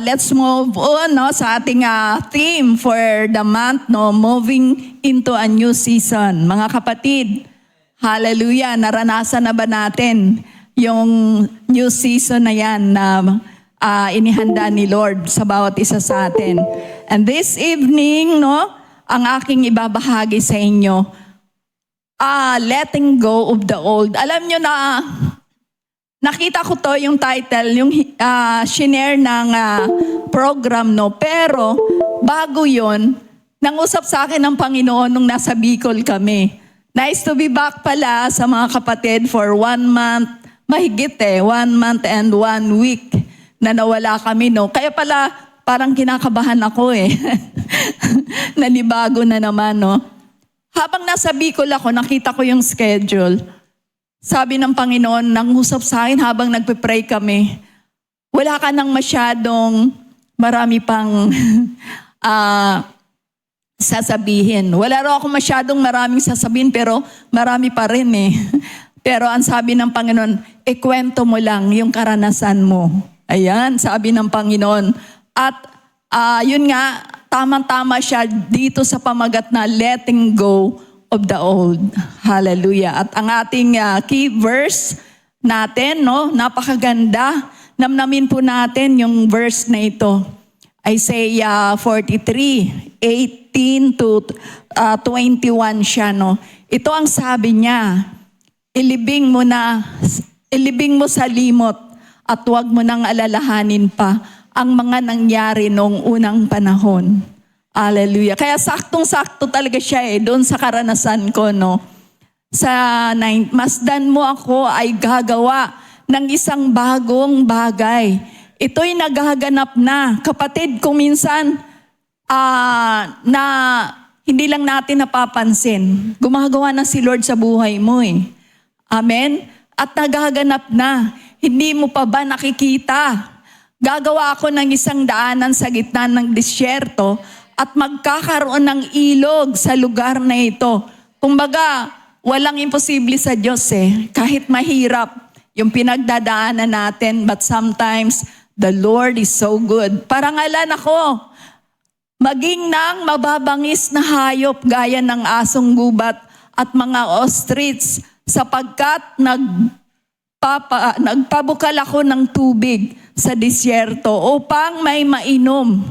Let's move on sa ating theme for the month, moving into a new season. Mga kapatid, hallelujah, naranasan na ba natin yung new season na yan na inihanda ni Lord sa bawat isa sa atin? And this evening, ang aking ibabahagi sa inyo, letting go of the old. Alam nyo na, nakita ko to yung title, yung shinare ng program, pero bago yon, nangusap sa akin ng Panginoon nung nasa Bicol kami. Nice to be back pala sa mga kapatid for 1 month, mahigit 1 month and 1 week na nawala kami, Kaya pala parang kinakabahan ako Nanibago na naman, Habang nasa Bicol ako, nakita ko yung schedule. Sabi ng Panginoon, nangusap sa akin habang nagpe-pray kami, wala ka nang masyadong marami pang sasabihin. Wala raw ako masyadong maraming sasabihin, pero marami pa rin Pero ang sabi ng Panginoon, ikwento mo lang yung karanasan mo. Ayan, sabi ng Panginoon. At yun nga, tamang-tama siya dito sa pamagat na letting go of the old. Hallelujah. At ang ating key verse natin, napakaganda. Namnamin po natin yung verse na ito. Isaiah 43:18 to 21 siya, Ito ang sabi niya, ilibing mo sa limot at huwag mo nang alalahanin pa ang mga nangyari noong unang panahon. Hallelujah. Kaya saktong-sakto talaga siya doon sa karanasan ko, Masdan mo ako ay gagawa ng isang bagong bagay. Ito'y naghaganap na. Kapatid, kung minsan na hindi lang natin napapansin, gumagawa na si Lord sa buhay mo Amen? At naghaganap na. Hindi mo pa ba nakikita? Gagawa ako ng isang daanan sa gitna ng disyerto at magkakaroon ng ilog sa lugar na ito. Kumbaga, walang imposible sa Diyos Kahit mahirap yung pinagdadaanan natin, but sometimes the Lord is so good. Parangalan ako, maging ng mababangis na hayop gaya ng asong gubat at mga ostrich, sapagkat nagpabukal ako ng tubig sa disyerto upang may mainom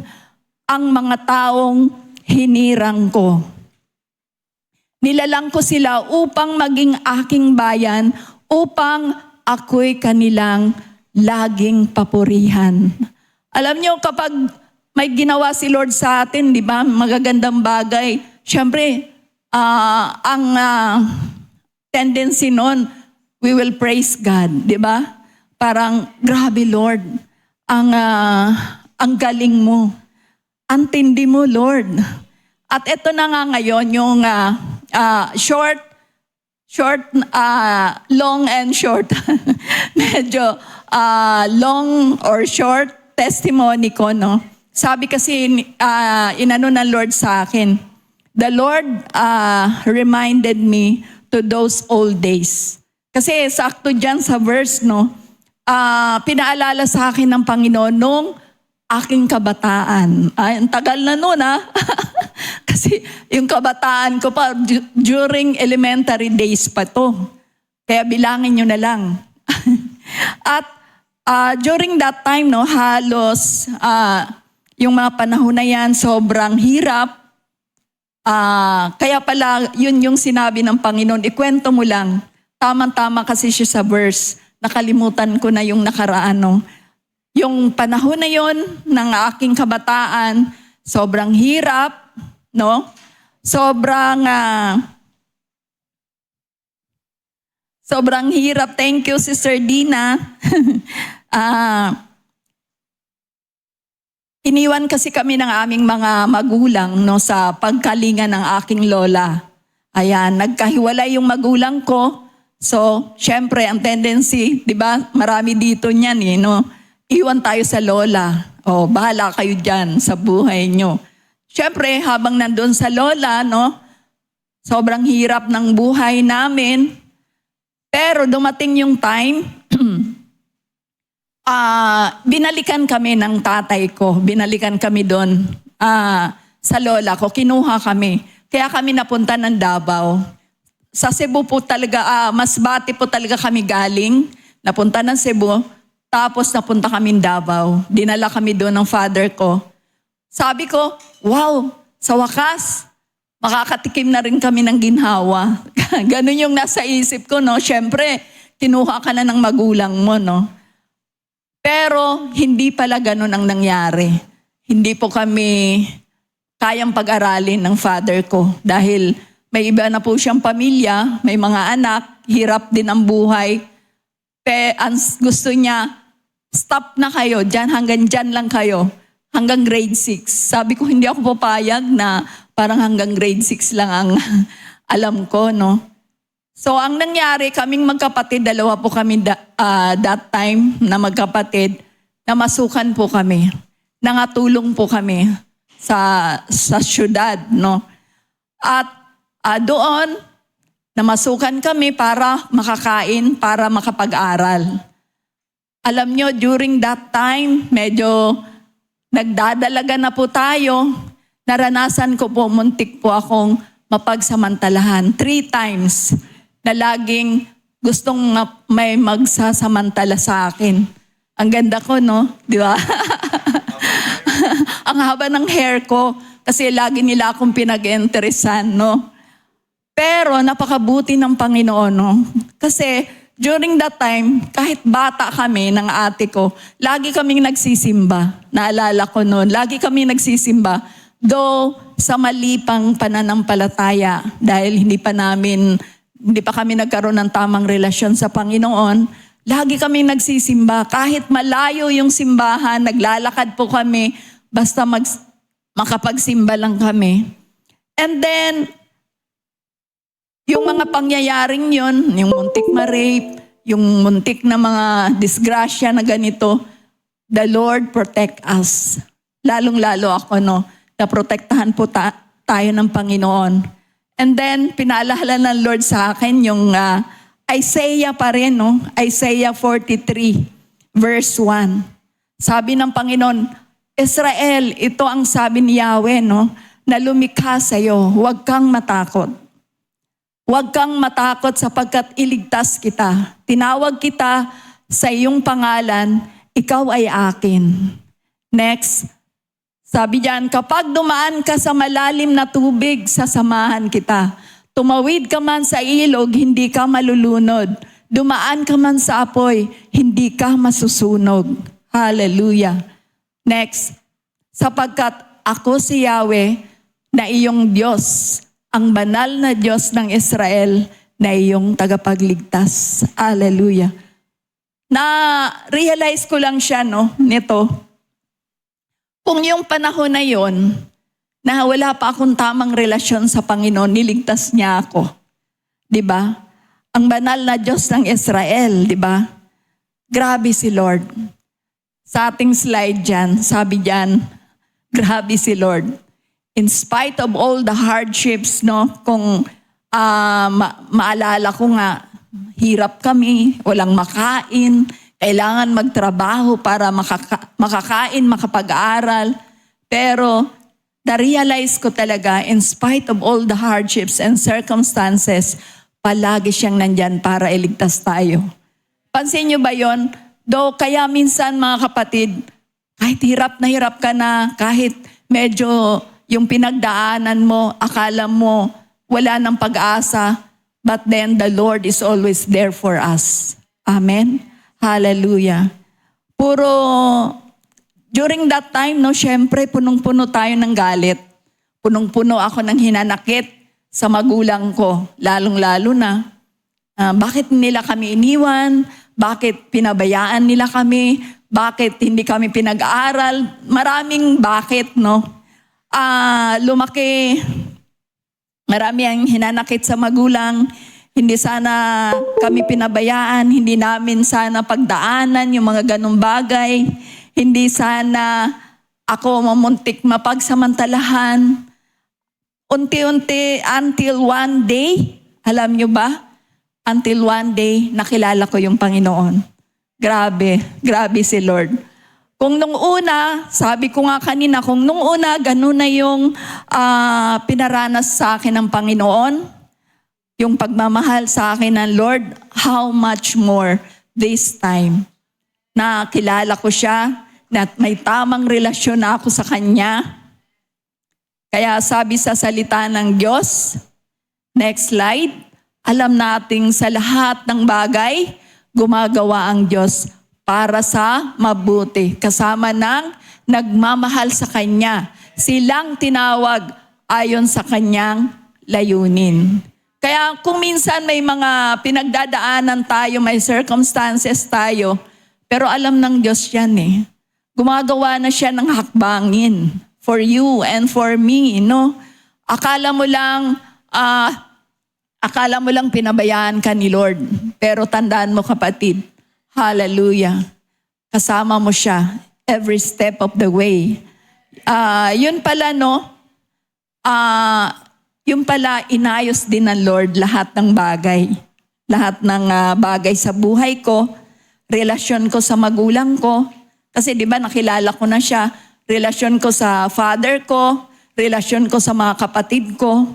ang mga taong hinirang ko. Nilalang ko sila upang maging aking bayan, upang ako'y kanilang laging papurihan. Alam nyo, kapag may ginawa si Lord sa atin, di ba, magagandang bagay, syempre, ang tendency nun, we will praise God, di ba? Parang, grabe Lord, ang galing mo. Ang tindi mo, Lord. At ito na nga ngayon, yung long and short. Medyo long or short testimony ko, Sabi kasi, inano ng Lord sa akin, the Lord reminded me to those old days. Kasi sakto dyan sa verse, pinaalala sa akin ng Panginoon nung aking kabataan. Ay, ang tagal na nun, Kasi yung kabataan ko pa, during elementary days pa to. Kaya bilangin nyo na lang. At during that time, halos yung mga panahon na yan, sobrang hirap. Kaya pala, yun yung sinabi ng Panginoon, ikwento mo lang. Tamang-tama kasi siya sa verse. Nakalimutan ko na yung nakaraan, Yung panahon na yon ng aking kabataan, sobrang hirap, Sobrang hirap. Thank you, Sister Dina. Iniwan kasi kami ng aming mga magulang sa pagkalinga ng aking lola. Ayan, nagkahiwalay yung magulang ko. So, syempre, ang tendency, di ba, marami dito niyan, iwan tayo sa lola. Bahala kayo dyan sa buhay nyo. Syempre, habang nandun sa lola, sobrang hirap ng buhay namin. Pero dumating yung time, binalikan kami ng tatay ko. Binalikan kami doon sa lola ko. Kinuha kami. Kaya kami napunta ng Davao. Sa Cebu po talaga, Masbate po talaga kami galing. Napunta ng Cebu. Tapos napunta kami ng Davao. Dinala kami doon ng father ko. Sabi ko, wow, sa wakas, makakatikim na rin kami ng ginhawa. Ganun yung nasa isip ko, no? Siyempre, kinuha ka na ng magulang mo, no? Pero hindi pala ganun ang nangyari. Hindi po kami kayang pag-aralin ng father ko dahil may iba na po siyang pamilya, may mga anak, hirap din ang buhay. Gusto niya, stop na kayo, hanggang dyan lang kayo, hanggang grade 6. Sabi ko, hindi ako papayag na parang hanggang grade 6 lang ang alam ko, no? So, ang nangyari, kaming magkapatid, dalawa po kami that time na magkapatid, namasukan po kami. Nangatulong po kami sa syudad, no? At doon, namasukan kami para makakain, para makapag-aral. Alam nyo, during that time, medyo nagdadalaga na po tayo. Naranasan ko po, muntik po akong mapagsamantalahan 3 times. Na laging gustong may magsasamantala sa akin. Ang ganda ko, no? Di ba? Ang haba ng hair ko kasi lagi nila akong pinag-interesan, no? Pero napakabuti ng Panginoon, no? Kasi during that time, kahit bata kami ng ate ko, lagi kaming nagsisimba. Naalala ko noon, lagi kaming nagsisimba. Though sa mali pang pananampalataya dahil hindi pa kami nagkaroon ng tamang relasyon sa Panginoon, lagi kami nagsisimba. Kahit malayo yung simbahan, naglalakad po kami, basta makapagsimba lang kami. And then, yung mga pangyayaring yon, yung muntik ma-rape, yung muntik na mga disgrasya na ganito, the Lord protect us. Lalong-lalo ako, no, na protektahan po tayo ng Panginoon. And then, pinaalala ng Lord sa akin yung Isaiah pa rin, no? Isaiah 43, verse 1. Sabi ng Panginoon, Israel, ito ang sabi ni Yahweh, no? Na lumikha sa'yo, huwag kang matakot. Huwag kang matakot sapagkat iligtas kita. Tinawag kita sa iyong pangalan, ikaw ay akin. Next, sabi diyan, kapag dumaan ka sa malalim na tubig, sasamahan kita. Tumawid ka man sa ilog, hindi ka malulunod. Dumaan ka man sa apoy, hindi ka masusunog. Hallelujah. Next, sapagkat ako si Yahweh na iyong Diyos, ang banal na Diyos ng Israel na iyong tagapagligtas. Hallelujah. Na-realize ko lang siya, no, nito. Kung yung panahon na yon, na wala pa akong tamang relasyon sa Panginoon, niligtas niya ako. Diba? Ang banal na Diyos ng Israel, diba? Grabe si Lord. Sa ating slide dyan, sabi dyan, grabe si Lord. In spite of all the hardships, no? Kung maalala ko nga, hirap kami, walang makain, kailangan magtrabaho para makakain, makapag-aral. Pero na-realize ko talaga, in spite of all the hardships and circumstances, palagi siyang nandyan para iligtas tayo. Pansin niyo ba yon? Though kaya minsan mga kapatid, kahit hirap ka na, kahit medyo yung pinagdaanan mo, akala mo wala ng pag-asa, but then the Lord is always there for us. Amen? Hallelujah. During that time, no, syempre, punong-puno tayo ng galit. Punong-puno ako ng hinanakit sa magulang ko, lalong-lalo na. Bakit nila kami iniwan? Bakit pinabayaan nila kami? Bakit hindi kami pinag-aaral? Maraming bakit, no? Lumaki, marami ang hinanakit sa magulang. Hindi sana kami pinabayaan, hindi namin sana pagdaanan yung mga ganong bagay. Hindi sana ako mamuntik mapagsamantalahan. Unti-unti, until one day, alam nyo ba? Until one day, nakilala ko yung Panginoon. Grabe, grabe si Lord. Kung nung una, sabi ko nga kanina, kung nung una, ganun na yung pinaranas sa akin ng Panginoon, yung pagmamahal sa akin ng Lord, how much more this time. Na kilala ko siya, na may tamang relasyon na ako sa Kanya. Kaya sabi sa salita ng Diyos, next slide, alam nating sa lahat ng bagay, gumagawa ang Diyos para sa mabuti. Kasama ng nagmamahal sa Kanya. Silang tinawag ayon sa Kanyang layunin. Kaya kung minsan may mga pinagdadaanan tayo, may circumstances tayo, pero alam ng Diyos yan eh. Gumagawa na siya ng hakbangin for you and for me, no? Akala mo lang pinabayaan ka ni Lord. Pero tandaan mo kapatid, hallelujah, kasama mo siya every step of the way. Yun pala, no? Yung pala, inayos din ng Lord lahat ng bagay. Lahat ng bagay sa buhay ko, relasyon ko sa magulang ko. Kasi di ba nakilala ko na siya. Relasyon ko sa father ko, relasyon ko sa mga kapatid ko.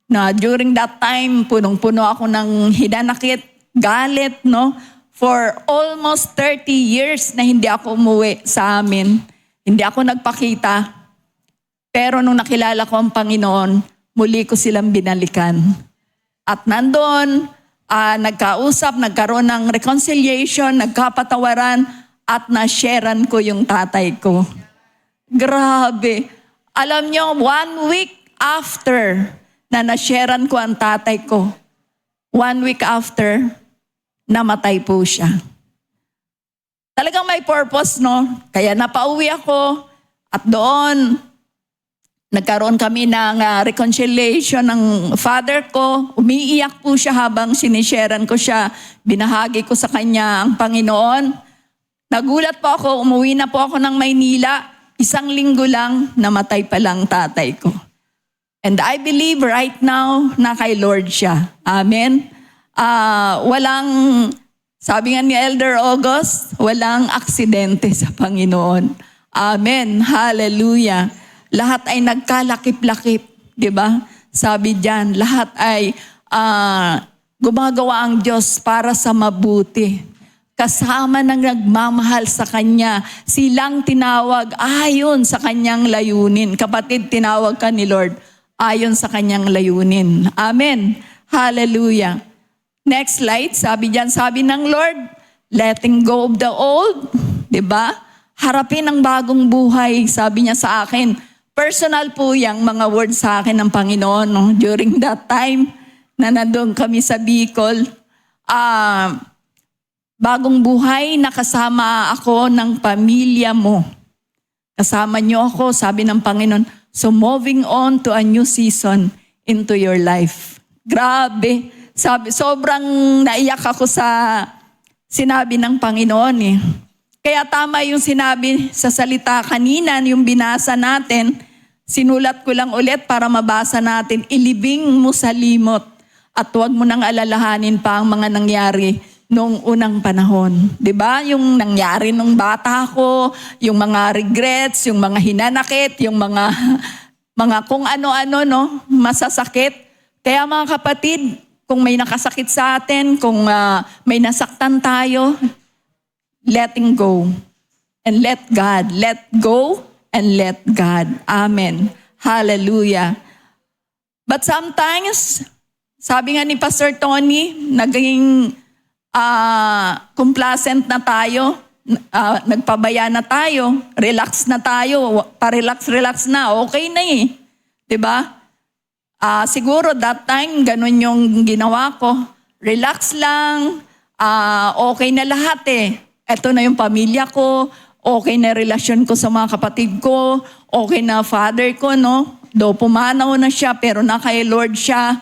Na during that time, punong-puno ako ng hinanakit, galit, no? For almost 30 years na hindi ako umuwi sa amin. Hindi ako nagpakita. Pero nung nakilala ko ang Panginoon, muli ko silang binalikan. At nandun, nagkausap, nagkaroon ng reconciliation, nagkapatawaran, at na-sharean ko yung tatay ko. Grabe. Alam nyo, 1 week after na na-sharean ko ang tatay ko, 1 week after, namatay po siya. Talagang may purpose, no? Kaya napauwi ako at doon, nagkaroon kami ng reconciliation ng father ko. Umiiyak po siya habang sinisharean ko siya. Binahagi ko sa kanya ang Panginoon. Nagulat po ako, umuwi na po ako ng Maynila. 1 linggo lang, namatay pa lang tatay ko. And I believe right now na kay Lord siya. Amen. Sabi nga ni Elder August, walang aksidente sa Panginoon. Amen. Hallelujah. Lahat ay nagkalakip-lakip, di ba? Sabi diyan, lahat ay gumagawa ang Diyos para sa mabuti. Kasama ng nagmamahal sa Kanya, silang tinawag ayon sa Kanyang layunin. Kapatid, tinawag ka ni Lord ayon sa Kanyang layunin. Amen. Hallelujah. Next slide, sabi ng Lord, letting go of the old, di ba? Harapin ang bagong buhay, sabi niya sa akin. Personal po yung mga words sa akin ng Panginoon, no? During that time na nandun kami sa Bicol. Bagong buhay, nakasama ako ng pamilya mo. Kasama niyo ako, sabi ng Panginoon. So moving on to a new season into your life. Grabe. Sabi, sobrang naiyak ako sa sinabi ng Panginoon eh. Kaya tama yung sinabi sa salita kanina, yung binasa natin, sinulat ko lang ulit para mabasa natin, ilibing mo sa limot at huwag mo nang alalahanin pa ang mga nangyari noong unang panahon. 'Di ba? Yung nangyari nung bata ko, yung mga regrets, yung mga hinanakit, yung mga kung ano-ano, no, masasakit. Kaya mga kapatid, kung may nakasakit sa atin, kung may nasaktan tayo, letting go and let God. Let go and let God. Amen. Hallelujah. But sometimes, sabi nga ni Pastor Tony, naging complacent na tayo, nagpabaya na tayo, relax na tayo, pa-relax na, okay na eh. 'Di ba? Siguro that time, ganun yung ginawa ko. Relax lang, okay na lahat eh. Ito na yung pamilya ko, okay na relasyon ko sa mga kapatid ko, okay na father ko, no? Though pumanaw na siya, pero na kay Lord siya.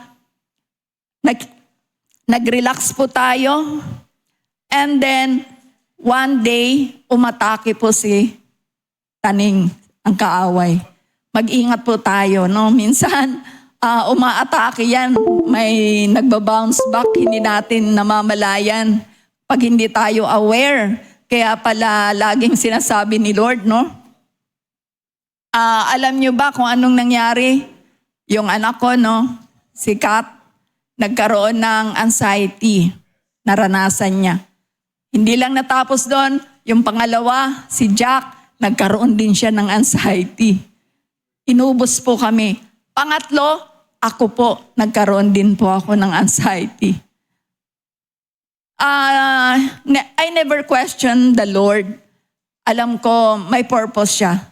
Nag-relax po tayo. And then, one day, umatake po si Taning, ang kaaway. Mag-ingat po tayo, no? Minsan, umaatake yan. May nagbabounce back, hindi natin namamalayan. Pag hindi tayo aware Kaya pala laging sinasabi ni Lord, no? Alam nyo ba kung anong nangyari? Yung anak ko, no? Si Kat, nagkaroon ng anxiety. Naranasan niya. Hindi lang natapos doon, yung pangalawa, si Jack, nagkaroon din siya ng anxiety. Inubos po kami. Pangatlo, ako po, nagkaroon din po ako ng anxiety. I never questioned the Lord. Alam ko, may purpose siya.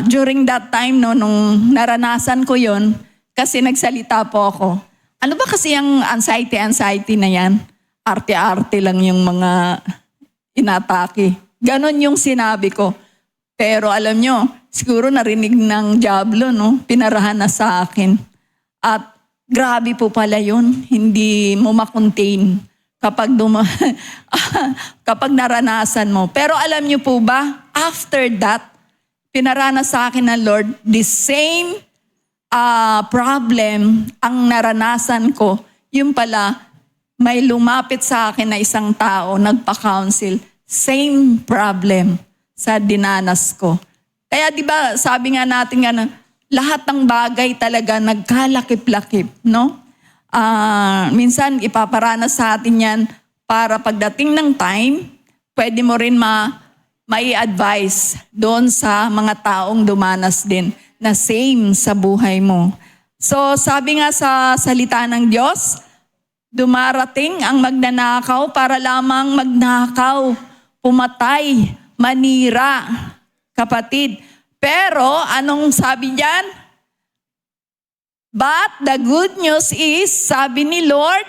During that time, no, nung naranasan ko yon, kasi nagsalita po ako. Ano ba kasi yung anxiety na yan? Arte-arte lang yung mga inatake. Ganon yung sinabi ko. Pero alam nyo, siguro narinig ng Diablo, no? Pinarahan na sa akin. At grabe po pala yun. Hindi mo makontain kapag, kapag naranasan mo. Pero alam nyo po ba, after that, pinaranas sa akin ng Lord, the same problem ang naranasan ko. Yung pala, may lumapit sa akin na isang tao, nagpa-counsel, same problem sa dinanas ko. Kaya di ba sabi nga natin nga, lahat ng bagay talaga nagkalakip-lakip, no? Minsan ipaparanas sa atin yan para pagdating ng time, pwede mo rin may advice doon sa mga taong dumanas din na same sa buhay mo. So sabi nga sa salita ng Diyos, dumarating ang magnanakaw para lamang magnakaw, pumatay, manira, kapatid. Pero anong sabi diyan? But the good news is, sabi ni Lord,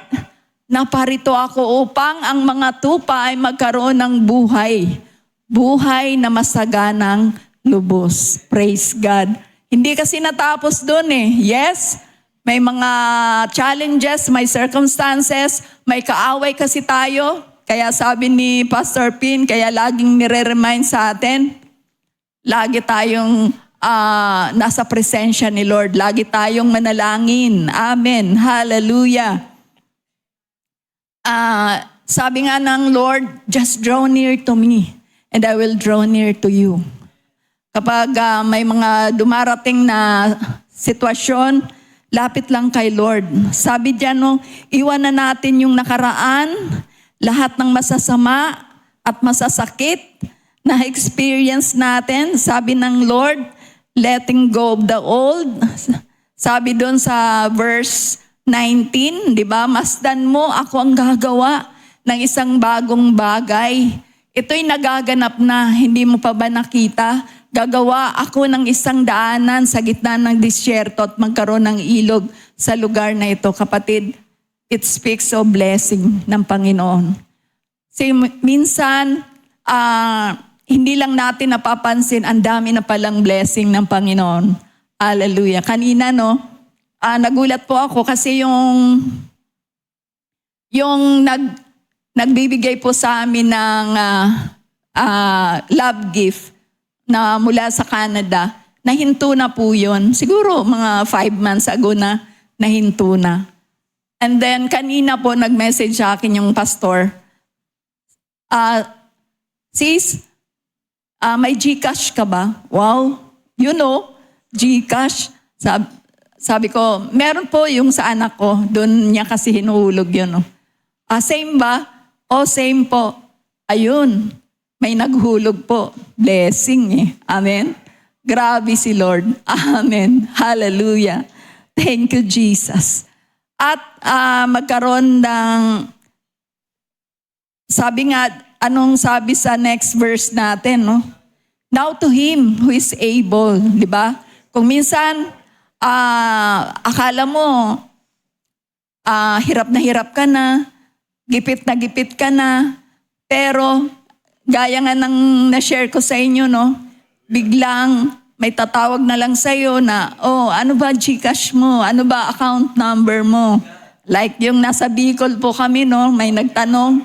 naparito ako upang ang mga tupa ay magkaroon ng buhay. Buhay na masaganang lubos. Praise God. Hindi kasi natapos doon eh. Yes, may mga challenges, may circumstances, may kaaway kasi tayo. Kaya sabi ni Pastor Pin, kaya laging nire-remind sa atin, lagi tayong nasa presensya ni Lord. Lagi tayong manalangin. Amen. Hallelujah. Sabi nga ng Lord, just draw near to me and I will draw near to you. Kapag may mga dumarating na sitwasyon, lapit lang kay Lord. Sabi diyan, no, iwanan natin yung nakaraan, lahat ng masasama at masasakit na experience natin. Sabi ng Lord, letting go of the old. Sabi doon sa verse 19, di ba? Masdan mo, ako ang gagawa ng isang bagong bagay. Ito'y nagaganap na, hindi mo pa ba nakita? Gagawa ako ng isang daanan sa gitna ng disyerto at magkaroon ng ilog sa lugar na ito. Kapatid, it speaks of blessing ng Panginoon. Kasi minsan, hindi lang natin napapansin, ang dami na palang blessing ng Panginoon. Hallelujah. Kanina, no, nagulat po ako kasi yung nagbibigay po sa amin ng love gift na mula sa Canada, nahinto na po yun. Siguro mga 5 months ago na nahinto na. And then kanina po nag-message sa akin yung pastor, sis, may GCash ka ba? Wow, you know, GCash. Sabi ko, meron po yung sa anak ko, doon niya kasi hinuhulog yun. No? Same ba? Same po. Ayun, may naghulog po. Blessing eh. Amen? Grabe si Lord. Amen. Hallelujah. Thank you, Jesus. At magkaroon ng, sabi nga, anong sabi sa next verse natin, no? Now to Him who is able, di ba? Kung minsan, akala mo, hirap ka na gipit ka na, pero gaya nga ng na-share ko sa inyo, no? Biglang may tatawag na lang sa'yo na, ano ba GCash mo? Ano ba account number mo? Like yung nasa Bicol po kami, no? May nagtanong,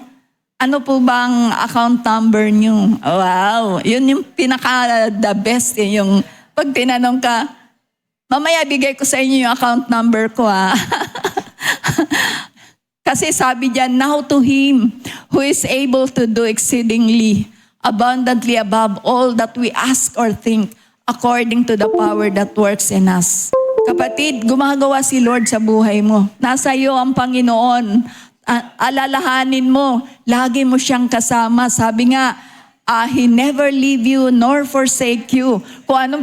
ano po bang account number nyo? Wow, yun yung pinaka-the best eh. Yung pag tinanong ka, mamaya bigay ko sa inyo yung account number ko Kasi sabi diyan, now to Him who is able to do exceedingly, abundantly above all that we ask or think, according to the power that works in us. Kapatid, gumagawa si Lord sa buhay mo. Nasa iyo ang Panginoon. Alalahanin mo, lagi mo siyang kasama. Sabi nga, He never leave you nor forsake you. Kung anong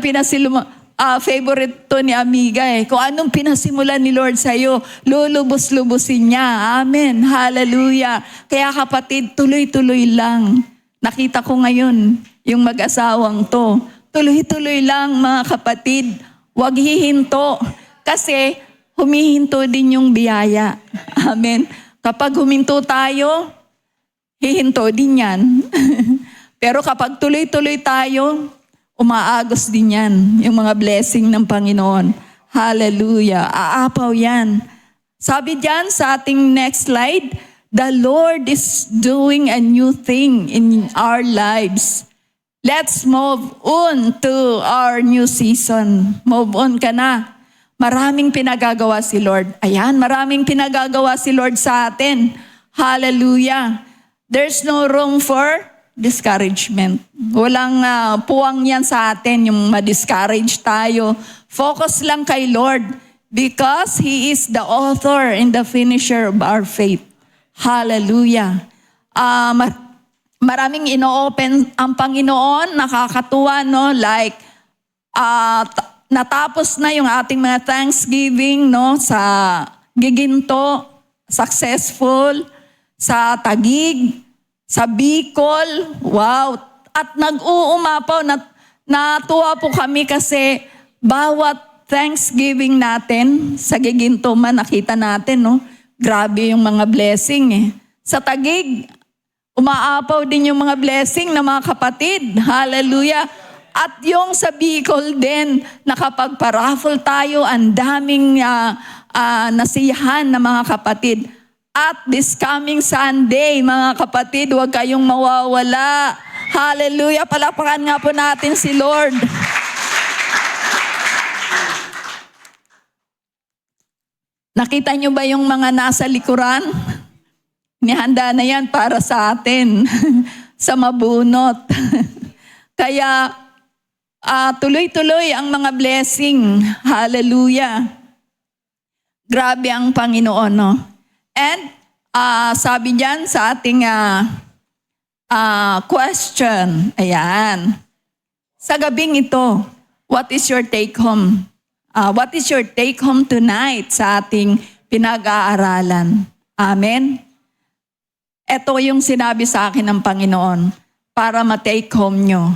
favorite to ni Amiga kung anong pinasimulan ni Lord sa iyo, lulubos-lubusin niya. Amen. Hallelujah. Kaya kapatid, tuloy-tuloy lang. Nakita ko ngayon, yung mag-asawang to. Tuloy-tuloy lang mga kapatid. Huwag hihinto. Kasi humihinto din yung biyaya. Amen. Kapag huminto tayo, hihinto din yan. Pero kapag tuloy-tuloy tayo, umaagos din yan, yung mga blessing ng Panginoon. Hallelujah. Aapaw yan. Sabi diyan sa ating next slide, the Lord is doing a new thing in our lives. Let's move on to our new season. Move on ka na. Maraming pinagagawa si Lord. Ayan, maraming pinagagawa si Lord sa atin. Hallelujah. There's no room for discouragement. Walang puwang yan sa atin, yung ma-discourage tayo. Focus lang kay Lord because He is the author and the finisher of our faith. Hallelujah. Maraming ino-open ang Panginoon, nakakatuwa, no? Like, natapos na yung ating mga Thanksgiving, no? Sa Giginto, successful, sa Taguig, sa Bicol, wow. At nag-uumapaw, natuwa po kami kasi bawat Thanksgiving natin, sa Giginto man nakita natin, no? Grabe yung mga blessing Sa Taguig, umaapaw din yung mga blessing ng mga kapatid. Hallelujah. At yung sa Bicol din, nakapagpa-raffle tayo, ang daming nasiyahan ng mga kapatid. At this coming Sunday, mga kapatid, huwag kayong mawawala. Hallelujah. Palakpakan nga po natin si Lord. Nakita nyo ba yung mga nasa likuran? Nihanda na yan para sa atin. Sa mabunot. Kaya, tuloy-tuloy ang mga blessing. Hallelujah. Grabe ang Panginoon, no? And sabi diyan sa ating question, ayan. Sa gabing ito, what is your take home? What is your take home tonight sa ating pinag-aaralan? Amen? Ito yung sinabi sa akin ng Panginoon para ma-take home nyo.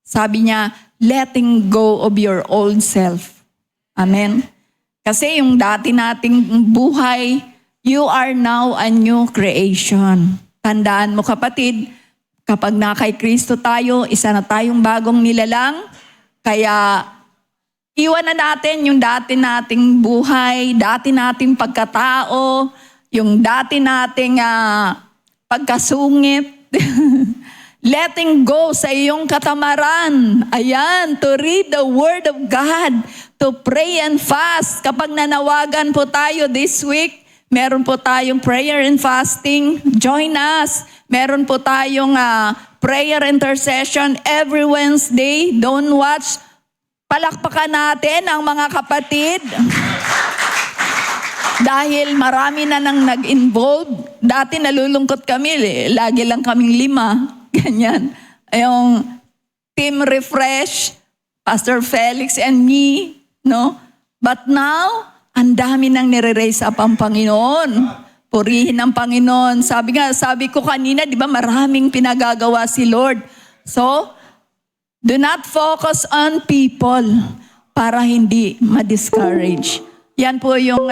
Sabi niya, letting go of your old self. Amen? Kasi yung dati nating buhay, you are now a new creation. Tandaan mo kapatid, kapag na kay Kristo tayo, isa na tayong bagong nilalang. Kaya iwan na natin yung dati nating buhay, dati nating pagkatao, yung dati nating pagkasungit. Letting go sa iyong katamaran. Ayan, to read the Word of God, to pray and fast. Kapag nanawagan po tayo this week, meron po tayong prayer and fasting. Join us. Meron po tayong prayer intercession every Wednesday. Don't watch. Palakpakan natin ang mga kapatid. Dahil marami na nang nag-involve. Dati nalulungkot kami. Lagi lang kaming 5. Ganyan. Yung Team Refresh, Pastor Felix and me. No? But now, ang dami nang nire-raise up ang Panginoon. Purihin ang Panginoon. Sabi ko kanina, di ba, maraming pinagagawa si Lord. So, do not focus on people para hindi ma-discourage. Yan po yung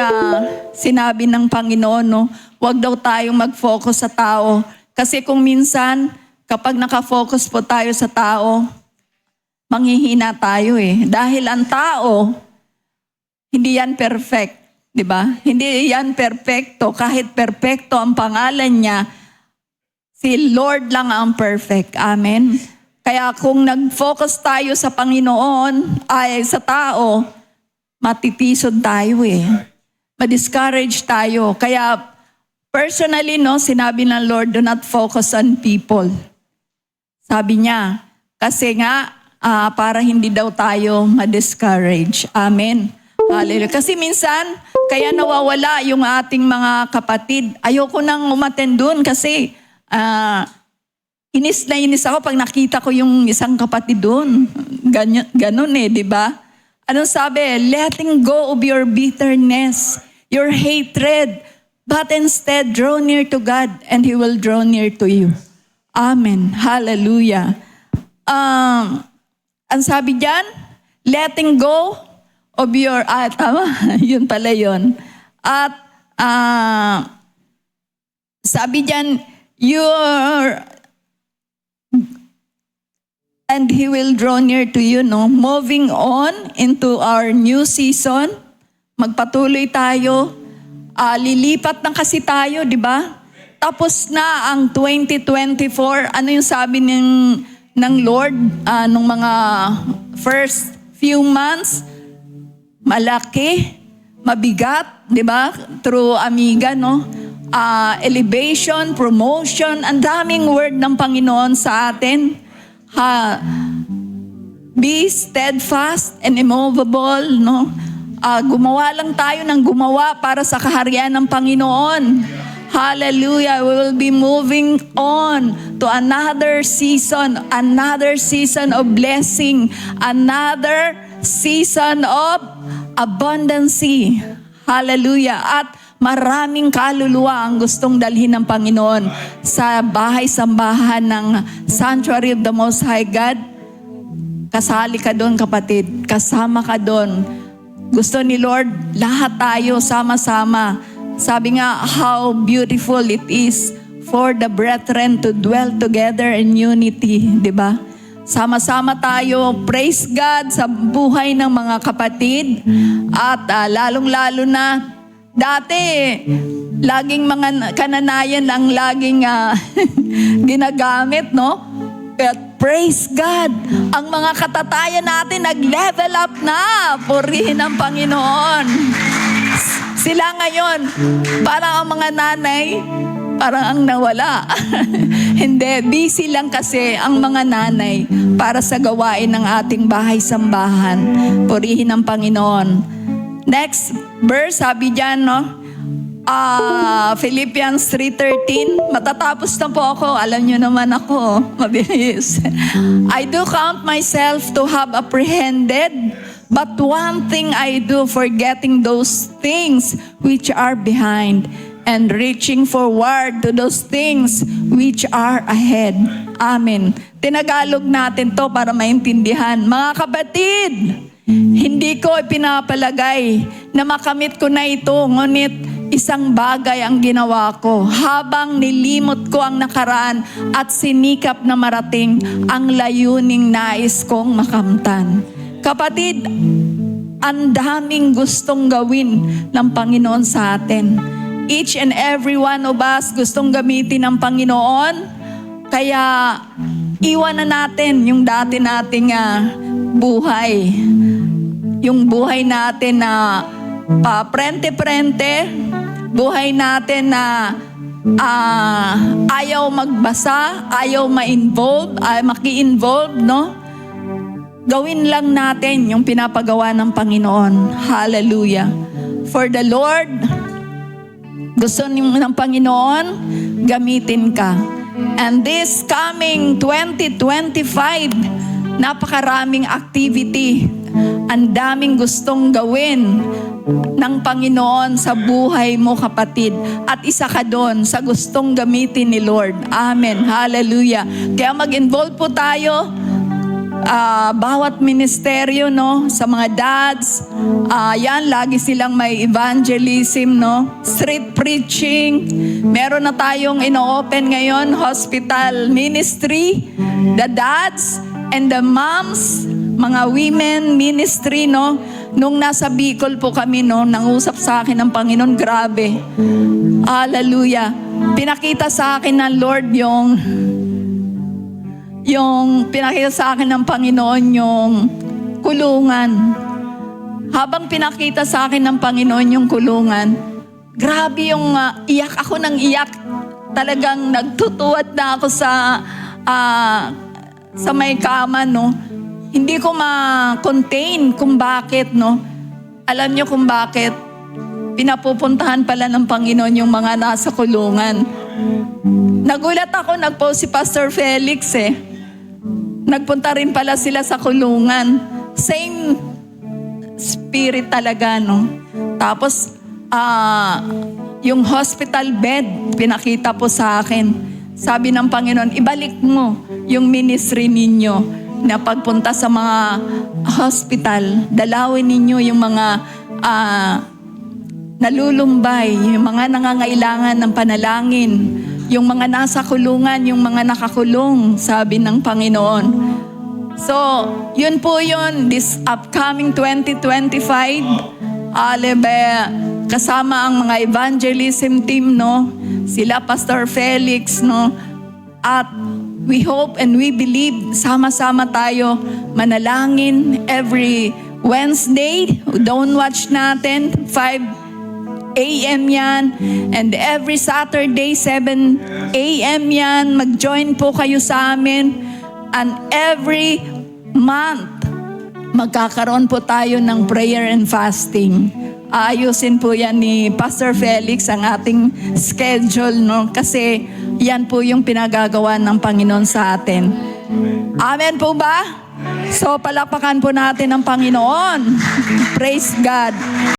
sinabi ng Panginoon. No? Huwag daw tayong mag-focus sa tao. Kasi kung minsan, kapag nakafocus po tayo sa tao, manghihina tayo Dahil ang tao, hindi yan perfect, di ba? Hindi yan perfecto. Kahit perfecto ang pangalan niya, si Lord lang ang perfect. Amen? Kaya kung nag-focus tayo sa Panginoon, ay sa tao, matitisod tayo Ma-discourage tayo. Kaya Personally, no, sinabi ng Lord, do not focus on people. Sabi niya, kasi nga, para hindi daw tayo ma-discourage. Amen. Hallelujah. Kasi minsan, kaya nawawala yung ating mga kapatid. Ayoko nang umattend dun kasi inis na inis ako pag nakita ko yung isang kapatid dun. Ganun di ba? Anong sabi? Letting go of your bitterness, your hatred, but instead draw near to God and He will draw near to you. Amen. Hallelujah. Ang sabi diyan, letting go of your, tama, yun pala yun. At sabi diyan, and He will draw near to you, no? Moving on into our new season, magpatuloy tayo. Lilipat na kasi tayo, di ba? Tapos na ang 2024. Ano yung sabi ng Lord nung mga first few months? Malaki, mabigat, di ba? Through Amiga, no? Elevation, promotion, ang daming word ng Panginoon sa atin. Be steadfast and immovable, no? Gumawa lang tayo ng gumawa para sa kaharian ng Panginoon. Hallelujah. We will be moving on to another season of blessing, another season of abundancy. Hallelujah. At maraming kaluluwa ang gustong dalhin ng Panginoon sa bahay-sambahan ng Sanctuary of the Most High God. Kasali ka doon, kapatid. Kasama ka doon. Gusto ni Lord, lahat tayo sama-sama. Sabi nga, how beautiful it is for the brethren to dwell together in unity. Diba? Sama-sama tayo, praise God sa buhay ng mga kapatid. At lalong-lalo na, dati, laging mga kananayan ang laging ginagamit, no? But praise God, ang mga katatayan natin nag-level up na. Purihin ang Panginoon. Sila ngayon, parang ang mga nanay, parang ang nawala. Hindi, busy lang kasi ang mga nanay para sa gawain ng ating bahay-sambahan. Purihin ang Panginoon. Next verse, sabi dyan, no? Philippians 3:13. Matatapos na po ako. Alam nyo naman ako. Mabilis. I do count myself to have apprehended, but one thing I do, forgetting those things which are behind and reaching forward to those things which are ahead. Amen. Tinagalog natin to para maintindihan. Mga kapatid, hindi ko ipinapalagay na makamit ko na ito, ngunit isang bagay ang ginawa ko habang nilimot ko ang nakaraan at sinikap na marating ang layuning nais kong makamtan. Kapatid, ang daming gustong gawin ng Panginoon sa atin. Each and every one of us gustong gamitin ng Panginoon. Kaya iwan na natin yung dati nating buhay. Yung buhay natin na pa-prente-prente, buhay natin na ayaw magbasa, ayaw ma-involve, maki-involve, no? Gawin lang natin yung pinapagawa ng Panginoon. Hallelujah. For the Lord, gusto ng Panginoon, gamitin ka. And this coming 2025, napakaraming activity. Ang daming gustong gawin ng Panginoon sa buhay mo, kapatid. At isa ka doon sa gustong gamitin ni Lord. Amen. Hallelujah. Kaya mag-involve po tayo. Bawat ministeryo, no, sa mga dads, yan, lagi silang may evangelism, no, street preaching. Meron na tayong ino-open ngayon, hospital ministry, the dads and the moms, mga women ministry, no. Nung nasa Bicol po kami, no, nangusap sa akin ng Panginoon, grabe. Hallelujah. Pinakita sa akin ng Lord yung pinakita sa akin ng Panginoon yung kulungan. Habang pinakita sa akin ng Panginoon yung kulungan, grabe yung iyak ako ng iyak. Talagang nagtutuwad na ako sa may kama, no. Hindi ko ma-contain kung bakit, no. Alam niyo kung bakit? Pinapupuntahan pala ng Panginoon yung mga nasa kulungan. Nagulat ako, nag-post si Pastor Felix Nagpunta rin pala sila sa kulungan. Same spirit talaga, no. Tapos, yung hospital bed, pinakita po sa akin. Sabi ng Panginoon, ibalik mo yung ministry ninyo na pagpunta sa mga hospital. Dalawin ninyo yung mga nalulumbay, yung mga nangangailangan ng panalangin, yung mga nasa kulungan, yung mga nakakulong, sabi ng Panginoon. So, yun po yun, this upcoming 2025, kasama ang mga evangelism team, no? Sila Pastor Felix, no? At we hope and we believe, sama-sama tayo manalangin every Wednesday. Don't watch natin, 5 a.m. yan. And every Saturday, 7 a.m. yan. Mag-join po kayo sa amin. And every month, magkakaroon po tayo ng prayer and fasting. Ayusin po yan ni Pastor Felix ang ating schedule, no? Kasi yan po yung pinagagawa ng Panginoon sa atin. Amen po ba? So, palakpakan po natin ang Panginoon. Praise God.